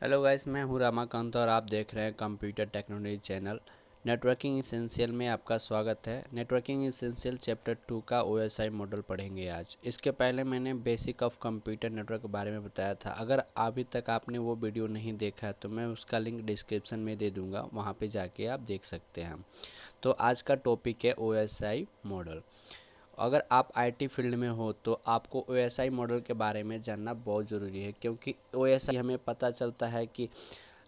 Hello guys, मैं हूं रामाकांत और आप देख रहे हैं computer technology channel. Networking essential में आपका स्वागत है। नेटवर्किंग इसेंशियल चैप्टर 2 का ओएसआई मॉडल पढ़ेंगे आज। इसके पहले मैंने बेसिक ऑफ कंप्यूटर नेटवर्क के बारे में बताया था। अगर अभी तक आपने वो वीडियो नहीं देखा है तो मैं उसका लिंक डिस्क्रिप्शन में दे दूँगा, वहाँ पर जाके आप देख सकते हैं। तो आज का टॉपिक है ओएसआई मॉडल। अगर आप आईटी फील्ड में हो तो आपको ओएसआई मॉडल के बारे में जानना बहुत ज़रूरी है, क्योंकि ओएसआई हमें पता चलता है कि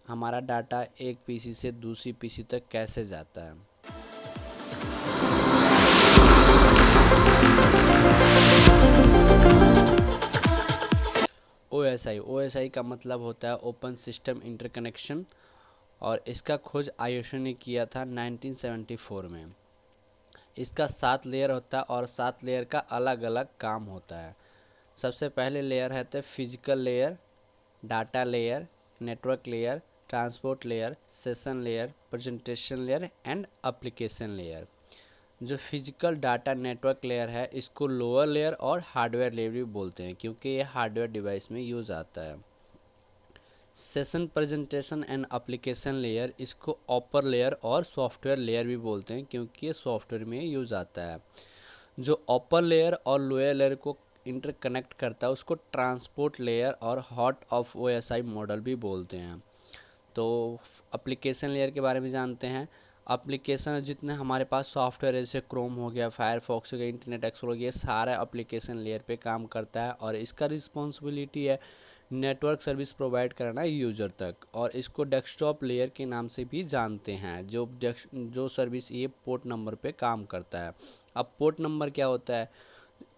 हमारा डाटा एक पीसी से दूसरी पीसी तक कैसे जाता है। ओएसआई का मतलब होता है ओपन सिस्टम इंटरकनेक्शन, और इसका खोज आईएसओ ने किया था 1974 में। इसका 7 लेयर होता है और 7 लेयर का अलग अलग काम होता है। सबसे पहले लेयर है तो physical layer, data layer, network layer, transport layer, session layer, presentation layer and application layer. जो फिजिकल डाटा नेटवर्क लेयर है इसको लोअर लेयर और हार्डवेयर लेयर भी बोलते हैं, क्योंकि ये हार्डवेयर डिवाइस में यूज़ आता है। Session presentation and application layer इसको अपर लेयर और सॉफ्टवेयर लेयर भी बोलते हैं, क्योंकि ये सॉफ्टवेयर में यूज़ आता है। जो अपर लेयर और लोअर लेयर को इंटरकनेक्ट करता है उसको ट्रांसपोर्ट लेयर और हार्ट ऑफ ओएसआई मॉडल भी बोलते हैं। तो एप्लीकेशन लेयर के बारे में जानते हैं। एप्लीकेशन जितने हमारे पास सॉफ्टवेयर है, जैसे क्रोम हो गया, फायरफॉक्स हो गया, इंटरनेट एक्सप्लोरर हो गया, सारा एप्लीकेशन लेयर पे काम करता है और इसका रिस्पॉन्सिबिलिटी है नेटवर्क सर्विस प्रोवाइड करना यूज़र तक। और इसको डेस्कटॉप लेयर के नाम से भी जानते हैं, जो सर्विस ये पोर्ट नंबर पे काम करता है। अब पोर्ट नंबर क्या होता है?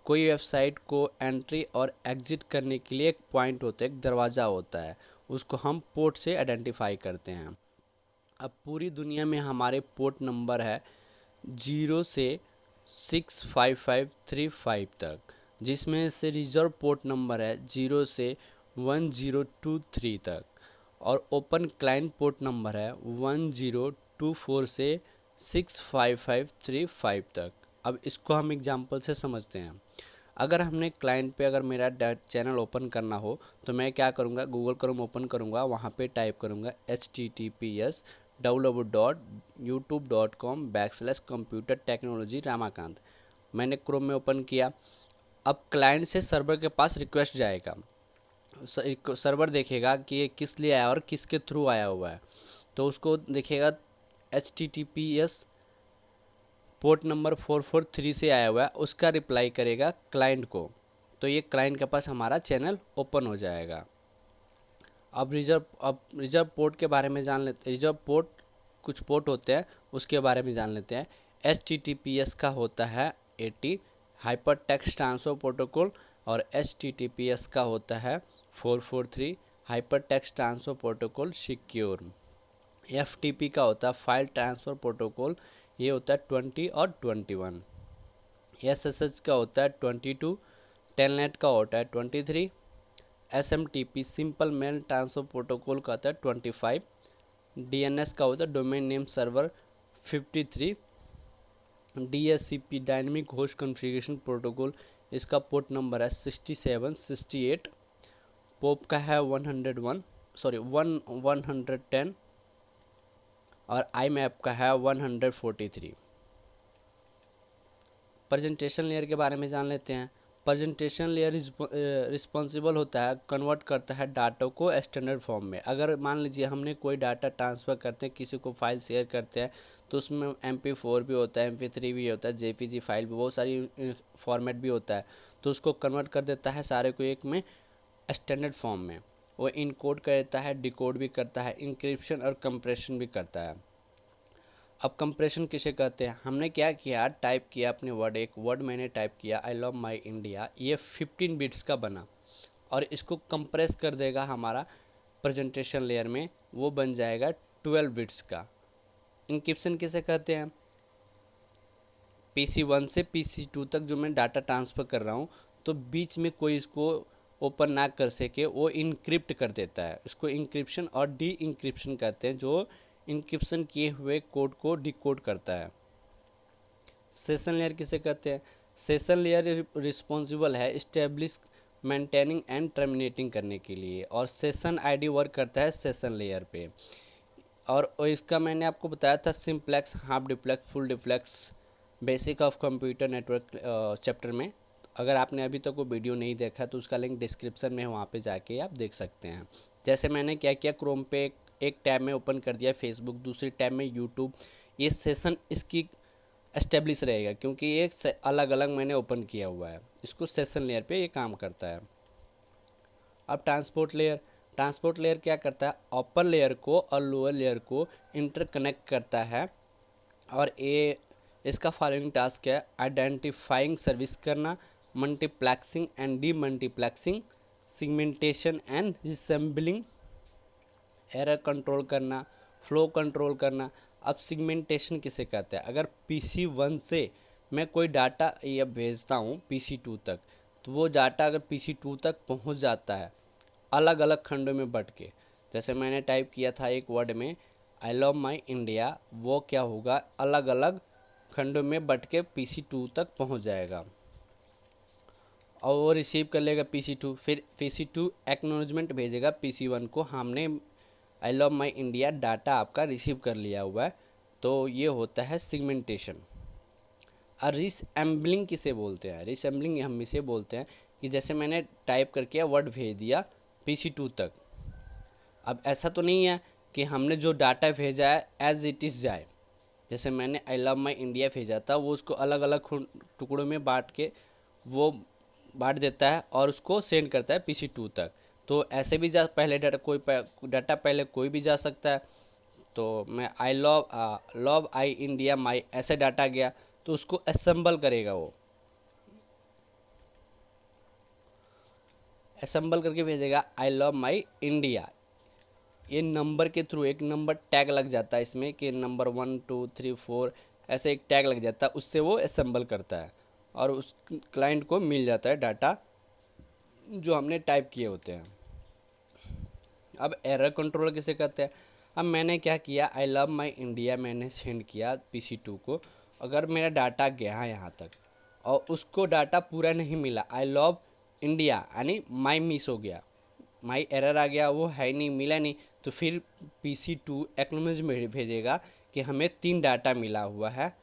कोई वेबसाइट को एंट्री और एग्जिट करने के लिए एक पॉइंट होता है, एक दरवाज़ा होता है, उसको हम पोर्ट से आइडेंटिफाई करते हैं। अब पूरी दुनिया में हमारे पोर्ट नंबर है 0 से 65535 तक, जिसमें से रिजर्व पोर्ट नंबर है 0 से 1023 तक, और ओपन क्लाइंट पोर्ट नंबर है 1024 से 65535 तक। अब इसको हम एग्जांपल से समझते हैं। अगर हमने क्लाइंट पे अगर मेरा चैनल ओपन करना हो तो मैं क्या करूँगा, गूगल क्रोम ओपन करूँगा, वहाँ पे टाइप करूँगा https://youtube.com/computer-technology-ramakanth। मैंने क्रोम में ओपन किया। अब क्लाइंट से सर्वर के पास रिक्वेस्ट जाएगा, सर्वर देखेगा कि ये किस लिए आया और किसके थ्रू आया हुआ है, तो उसको देखेगा https पोर्ट नंबर 443 से आया हुआ है, उसका रिप्लाई करेगा क्लाइंट को, तो ये क्लाइंट के पास हमारा चैनल ओपन हो जाएगा। अब रिजर्व पोर्ट के बारे में जान लेते हैं। रिजर्व पोर्ट कुछ पोर्ट होते हैं, उसके बारे में जान लेते हैं। HTTPS का होता है 80 हाइपर टेक्स्ट ट्रांसफर प्रोटोकॉल, और HTTPS का होता है 443 hyper text transfer protocol secure. FTP का होता है फाइल ट्रांसफ़र प्रोटोकॉल, ये होता है 20 और 21। SSH का होता है 22, टेलनेट का होता है 23, SMTP simple mail transfer protocol का होता है 25, DNS का होता है domain name server 53, DHCP dynamic host configuration protocol, इसका पोर्ट नंबर है 67 68, पोप का है 110 और IMAP का है 143। प्रेजेंटेशन लेयर के बारे में जान लेते हैं। प्रेजेंटेशन लेयर रिस्पॉन्सिबल होता है, कन्वर्ट करता है डाटा को स्टैंडर्ड फॉर्म में। अगर मान लीजिए हमने कोई डाटा ट्रांसफ़र करते हैं, किसी को फाइल शेयर करते हैं, तो उसमें MP4 भी होता है, MP3 भी होता है, JPG फाइल भी, बहुत सारी फॉर्मेट भी होता है, तो उसको कन्वर्ट कर देता है सारे को एक में स्टैंडर्ड फॉर्म में। वो इनकोड कर देता है, डिकोड भी करता है, इंक्रिप्शन और कंप्रेशन भी करता है। अब कंप्रेशन किसे कहते हैं? हमने क्या किया, टाइप किया अपने वर्ड, एक वर्ड मैंने टाइप किया आई लव माई इंडिया, ये 15 बिट्स का बना, और इसको कंप्रेस कर देगा हमारा प्रेजेंटेशन लेयर में, वो बन जाएगा 12 बिट्स का। इंक्रिप्शन किसे कहते हैं? PC1 से PC2 तक जो मैं डाटा ट्रांसफ़र कर रहा हूँ, तो बीच में कोई इसको ओपन ना कर सके, वो इनक्रिप्ट कर देता है। इसको इंक्रिप्शन और डी इंक्रिप्शन कहते हैं, जो इंक्रिप्शन किए हुए कोड को डिकोड करता है। सेशन लेयर किसे कहते हैं? सेशन लेयर रिस्पॉन्सिबल है इस्टेब्लिश मेंटेनिंग एंड टर्मिनेटिंग करने के लिए, और सेशन आईडी वर्क करता है सेशन लेयर पे। और इसका मैंने आपको बताया था simplex, half diplex, full diplex, basic of computer network chapter में। अगर आपने अभी तक वो वीडियो नहीं देखा तो उसका लिंक डिस्क्रिप्शन में है, वहाँ पे जाके आप देख सकते हैं। जैसे मैंने क्या किया, क्रोम पे एक टैब में ओपन कर दिया फेसबुक, दूसरी टैब में यूट्यूब। ये सेशन इसकी एस्टेब्लिश रहेगा क्योंकि ये अलग अलग मैंने ओपन किया हुआ है। इसको सेशन लेयर पे ये काम करता है। अब ट्रांसपोर्ट लेयर क्या करता है, अपर लेयर को और लोअर लेयर को इंटरकनेक्ट करता है। और ये इसका फॉलोइंग टास्क है, आइडेंटिफाइंग सर्विस करना, multiplexing and demultiplexing, segmentation and reassembling, error control करना, फ्लो कंट्रोल करना। अब सेगमेंटेशन किसे कहते हैं, अगर PC1 से मैं कोई डाटा ये भेजता हूँ PC2 तक, तो वो डाटा अगर PC2 तक पहुँच जाता है अलग अलग खंडों में बट के, जैसे मैंने टाइप किया था एक वर्ड में आई लव माई इंडिया, वो क्या होगा, अलग अलग खंडों में बट के PC2 तक पहुंच जाएगा और वो रिसीव कर लेगा PC2। फिर PC2 एक्नॉलेजमेंट भेजेगा PC1 को, हमने I love my India data आपका रिसीव कर लिया हुआ है। तो ये होता है सेगमेंटेशन। और रिसेंबलिंग किसे बोलते हैं, रिसेंबलिंग हम इसे बोलते हैं कि जैसे मैंने टाइप करके वर्ड भेज दिया PC2 तक, अब ऐसा तो नहीं है कि हमने जो डाटा भेजा है एज इट इज़ जाए। जैसे मैंने आई लव माई इंडिया भेजा था, वो उसको अलग अलग टुकड़ों में बांट के वो बांट देता है और उसको सेंड करता है PC2 तक। तो ऐसे भी पहले डाटा पहले कोई भी जा सकता है। तो मैं I love I India my ऐसे डाटा गया तो उसको असेंबल करेगा, वो असेंबल करके भेजेगा आई लव माई इंडिया। ये नंबर के थ्रू एक नंबर टैग लग जाता है इसमें कि नंबर 1 2 3 4 ऐसे एक टैग लग जाता है, उससे वो असेंबल करता है और उस क्लाइंट को मिल जाता है डाटा जो हमने टाइप किए होते हैं। अब एरर कंट्रोल किसे कहते हैं, अब मैंने क्या किया, आई लव माई इंडिया मैंने सेंड किया PC2 को, अगर मेरा डाटा गया यहाँ तक और उसको डाटा पूरा नहीं मिला, आई लव इंडिया यानी माई मिस हो गया, माई एरर आ गया, वो है नहीं, मिला नहीं, तो फिर PC2 एक्नॉलेजमेंट भेजेगा कि हमें 3 डाटा मिला हुआ है,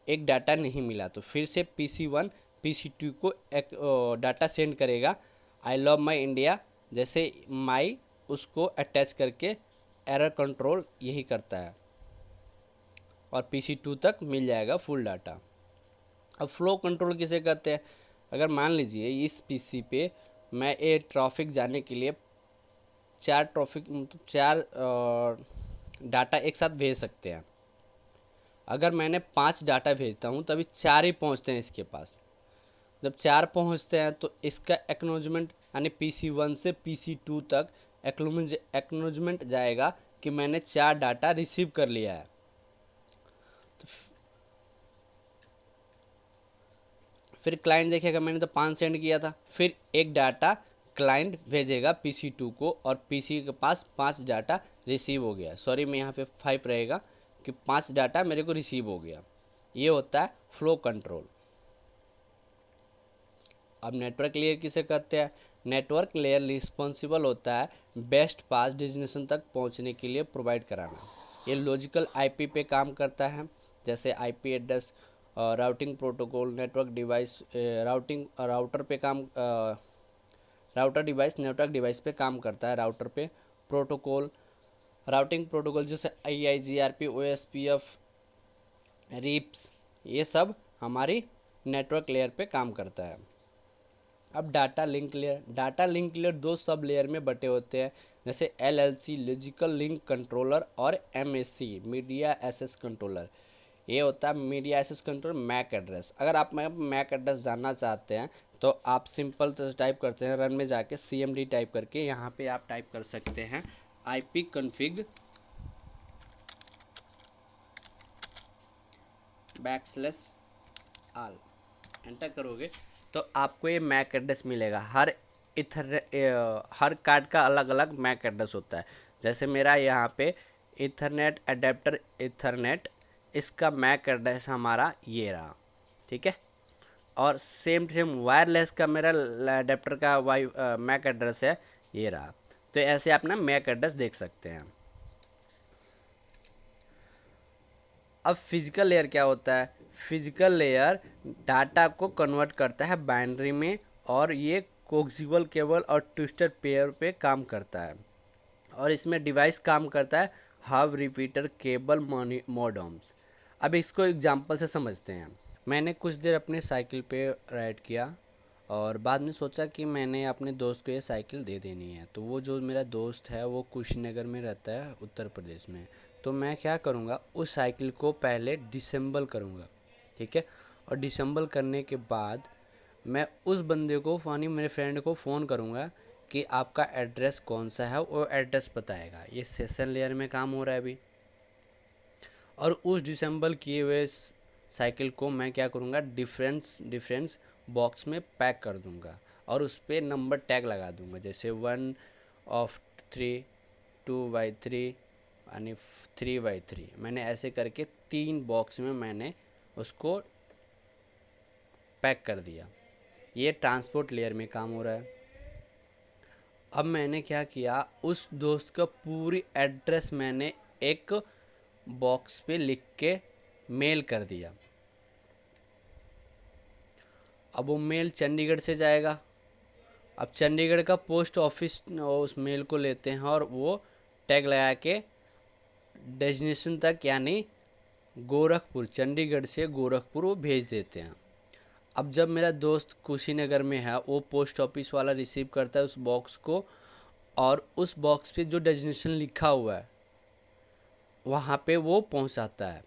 एक डाटा नहीं मिला। तो फिर से PC1 PC2 को एक डाटा सेंड करेगा आई लव माई इंडिया, जैसे माई उसको अटैच करके एरर कंट्रोल यही करता है और PC2 तक मिल जाएगा फुल डाटा। अब फ्लो कंट्रोल किसे कहते हैं, अगर मान लीजिए इस PC पे मैं एक ट्रैफिक जाने के लिए 4 डाटा एक साथ भेज सकते हैं। अगर मैंने 5 डाटा भेजता हूँ तभी 4 ही पहुँचते हैं इसके पास। जब 4 पहुँचते हैं तो इसका एक्नॉलेजमेंट यानी PC1 से PC2 तक एक्नॉलेजमेंट जाएगा कि मैंने 4 डाटा रिसीव कर लिया है। तो फिर क्लाइंट देखेगा मैंने तो 5 सेंड किया था, फिर एक डाटा क्लाइंट भेजेगा PC2 को और PC के पास 5 डाटा रिसीव हो गया, सॉरी मैं यहाँ पे 5 रहेगा कि 5 डाटा मेरे को रिसीव हो गया। ये होता है फ्लो कंट्रोल। अब नेटवर्क लेयर किसे कहते हैं, नेटवर्क लेयर रिस्पॉन्सिबल होता है बेस्ट पास डेस्टिनेशन तक पहुंचने के लिए प्रोवाइड कराना। ये लॉजिकल IP पे काम करता है, जैसे IP address, routing protocol, network device, router device network device पे काम करता है। राउटर पे प्रोटोकॉल, राउटिंग प्रोटोकॉल जैसे IIGRP, OSPF, रिप्स, ये सब हमारी नेटवर्क लेयर पे काम करता है। अब data link layer 2 sub layer में बटे होते हैं, जैसे LLC लॉजिकल लिंक कंट्रोलर और MAC मीडिया एक्सेस कंट्रोलर। ये होता है media access controller MAC address. अगर आप मैक एड्रेस जानना चाहते हैं तो आप सिंपल तो टाइप करते हैं, रन में जाके CMD टाइप करके यहाँ पे आप टाइप कर सकते हैं IP config \all, एंटर करोगे तो आपको ये मैक एड्रेस मिलेगा। हर कार्ड का अलग अलग मैक एड्रेस होता है। जैसे मेरा यहाँ पे इथरनेट अडेप्टर इथरनेट, इसका मैक एड्रेस हमारा ये रहा, ठीक है। और सेम टू सेम वायरलेस का मेरा अडेप्टर का मैक एड्रेस है, ये रहा। तो ऐसे आप ना मैक एड्रेस देख सकते हैं। अब फिजिकल लेयर क्या होता है? फिजिकल लेयर डाटा को कन्वर्ट करता है बाइनरी में, और ये कोक्सिबल केबल और ट्विस्टेड पेयर पे काम करता है। और इसमें डिवाइस काम करता है हाफ रिपीटर केबल मॉडेम्स। अब इसको एग्जांपल से समझते हैं। मैंने कुछ देर अपने साइकिल पे राइड किया और बाद में सोचा कि मैंने अपने दोस्त को ये साइकिल दे देनी है। तो वो जो मेरा दोस्त है वो कुशीनगर में रहता है, उत्तर प्रदेश में। तो मैं क्या करूँगा, उस साइकिल को पहले डिसेंबल करूँगा, ठीक है। और डिसेंबल करने के बाद मैं उस बंदे को यानी मेरे फ्रेंड को फ़ोन करूँगा कि आपका एड्रेस कौन सा है, वो एड्रेस बताएगा। ये सेशन लेयर में काम हो रहा है अभी। और उस डिसेंबल किए हुए साइकिल को मैं क्या करूँगा, डिफरेंस बॉक्स में पैक कर दूँगा और उस पर नंबर टैग लगा दूँगा, जैसे 1/3, 2/3 यानी 3/3। मैंने ऐसे करके 3 बॉक्स में मैंने उसको पैक कर दिया। ये ट्रांसपोर्ट लेयर में काम हो रहा है। अब मैंने क्या किया, उस दोस्त का पूरी एड्रेस मैंने एक बॉक्स पे लिख के मेल कर दिया। अब वो मेल चंडीगढ़ से जाएगा। अब चंडीगढ़ का पोस्ट ऑफिस उस मेल को लेते हैं और वो टैग लगा के डेस्टिनेशन तक यानी गोरखपुर, चंडीगढ़ से गोरखपुर वो भेज देते हैं। अब जब मेरा दोस्त कुशीनगर में है, वो पोस्ट ऑफिस वाला रिसीव करता है उस बॉक्स को, और उस बॉक्स पे जो डेस्टिनेशन लिखा हुआ है वहाँ पे वो पहुँचाता है।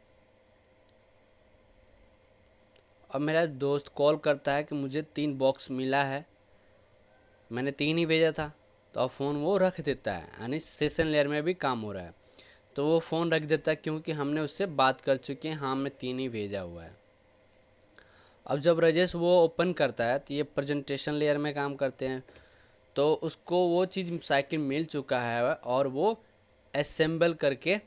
अब मेरा दोस्त कॉल करता है कि मुझे 3 बॉक्स मिला है, मैंने 3 ही भेजा था। तो अब फ़ोन वो रख देता है, यानी सेशन लेयर में भी काम हो रहा है। तो वो फ़ोन रख देता है क्योंकि हमने उससे बात कर चुके हैं, हाँ मैं 3 ही भेजा हुआ है। अब जब राजेश वो ओपन करता है तो ये प्रेजेंटेशन लेयर में काम करते हैं, तो उसको वो चीज़ साइकिल मिल चुका है और वो असेंबल करके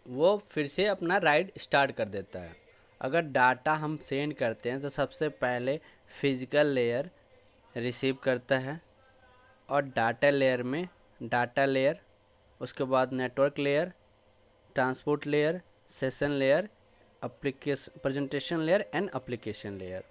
वो फिर से अपना राइड स्टार्ट कर देता है। अगर डाटा हम सेंड करते हैं तो सबसे पहले फिजिकल लेयर रिसीव करता है, और डाटा लेयर, उसके बाद network layer, transport layer, session layer, application presentation layer and application layer.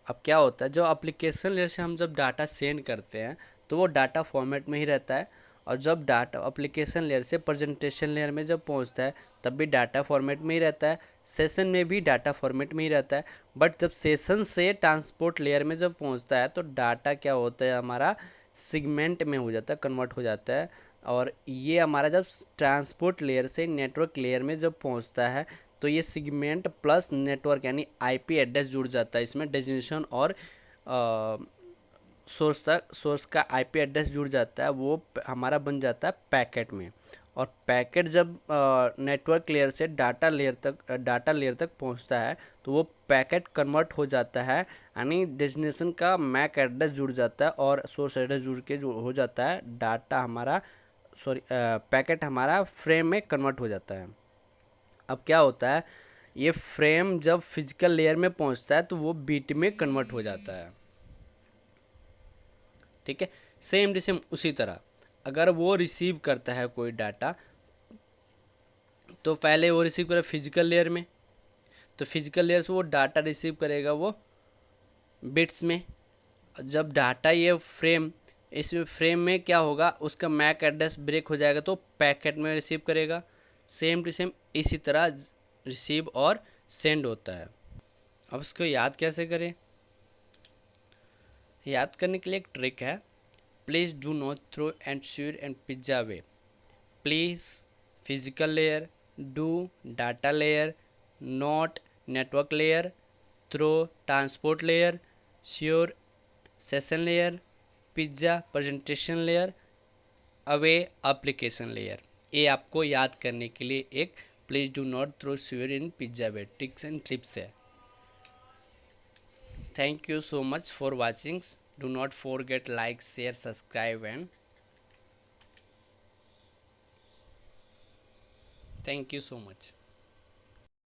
अब क्या होता है, जो एप्लीकेशन लेयर से हम जब डाटा सेंड करते हैं तो वो डाटा फॉर्मेट में ही रहता है, और जब डाटा एप्लीकेशन लेयर से प्रेजेंटेशन लेयर में जब पहुंचता है तब भी डाटा फॉर्मेट में ही रहता है, सेशन में भी डाटा फॉर्मेट में ही रहता है। बट जब सेशन से ट्रांसपोर्ट लेयर में जब पहुंचता है तो डाटा क्या होता है, हमारा सेगमेंट में हो जाता है, कन्वर्ट हो जाता है। और ये हमारा जब ट्रांसपोर्ट लेयर से नेटवर्क लेयर में जब पहुंचता है तो ये सेगमेंट प्लस नेटवर्क यानी आईपी एड्रेस जुड़ जाता है इसमें, डेस्टिनेशन और सोर्स का आईपी एड्रेस जुड़ जाता है, वो हमारा बन जाता है पैकेट में। और पैकेट जब नेटवर्क लेयर से डाटा लेयर तक पहुंचता है तो वो पैकेट कन्वर्ट हो जाता है, यानी डेस्टिनेशन का मैक एड्रेस जुड़ जाता है और सोर्स एड्रेस जुड़ के हो जाता है, डाटा हमारा पैकेट हमारा फ्रेम में कन्वर्ट हो जाता है। अब क्या होता है, ये फ्रेम जब फिजिकल लेयर में पहुंचता है तो वो बीट में कन्वर्ट हो जाता है, ठीक है। सेम टू सेम उसी तरह अगर वो रिसीव करता है कोई डाटा, तो पहले वो रिसीव करे फिजिकल लेयर में, तो फिजिकल लेयर से वो डाटा रिसीव करेगा वो बिट्स में। जब डाटा ये इस फ्रेम में क्या होगा, उसका मैक एड्रेस ब्रेक हो जाएगा तो पैकेट में रिसीव करेगा। सेम टू सेम इसी तरह रिसीव और सेंड होता है। अब इसको याद कैसे करें? याद करने के लिए एक ट्रिक है, please do not throw and sure and pizza way. Please physical layer, do data layer, not network layer, throw transport layer, sure session layer, pizza presentation layer, away application layer. ये आपको याद करने के लिए एक please do not throw sure in pizza way tricks and tips है। Thank you so much for watching. Do not forget like, share, subscribe and thank you so much.